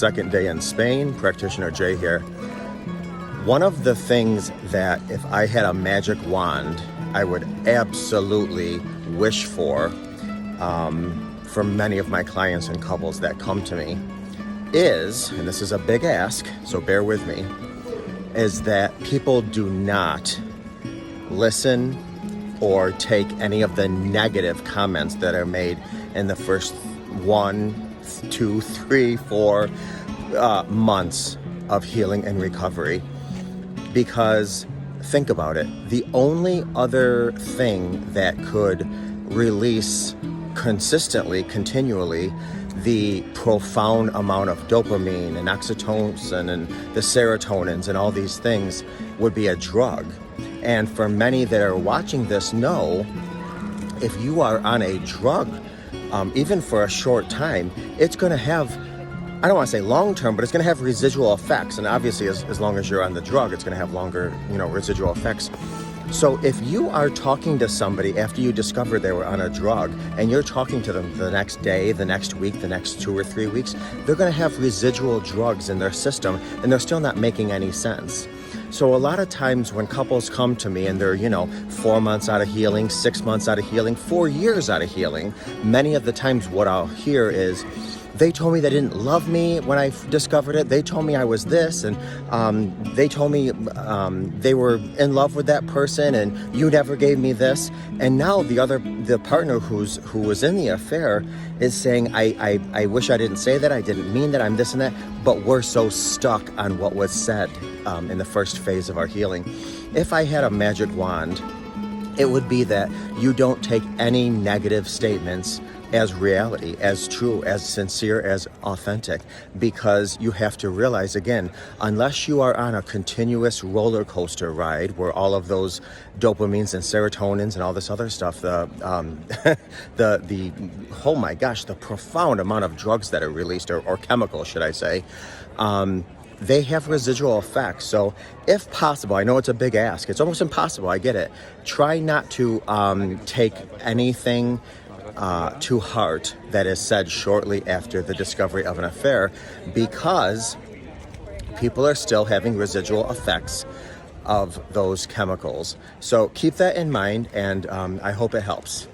second day in Spain. Practitioner Jay here. One of the things that if I had a magic wand, I would absolutely wish for many of my clients and couples that come to me is, and this is a big ask, so bear with me, is that people do not listen or take any of the negative comments that are made in the first 1, 2, 3, 4 months of healing and recovery. Because think about it, the only other thing that could release consistently, continually, the profound amount of dopamine and oxytocin and the serotonins and all these things would be a drug. And for many that are watching this know, if you are on a drug, even for a short time, it's going to have, I don't want to say long-term, but it's going to have residual effects. And obviously, as long as you're on the drug, it's going to have longer, residual effects. So if you are talking to somebody after you discover they were on a drug and you're talking to them the next day, the next week, the next 2 or 3 weeks, they're going to have residual drugs in their system and they're still not making any sense. So a lot of times when couples come to me and they're, 4 months out of healing, 6 months out of healing, 4 years out of healing, many of the times what I'll hear is, they told me they didn't love me when I discovered it. They told me I was this, and they told me they were in love with that person, and you never gave me this. And now the partner who was in the affair is saying, I wish I didn't say that. I didn't mean that. I'm this and that. But we're so stuck on what was said in the first phase of our healing. If I had a magic wand, it would be that you don't take any negative statements as reality, as true, as sincere, as authentic, because you have to realize, again, unless you are on a continuous roller coaster ride where all of those dopamines and serotonins and all this other stuff, the oh my gosh, the profound amount of drugs that are released, or chemicals, should I say, they have residual effects. So if possible, I know it's a big ask, it's almost impossible, I get it. Try not to take anything to heart that is said shortly after the discovery of an affair, because people are still having residual effects of those chemicals. So keep that in mind, and I hope it helps.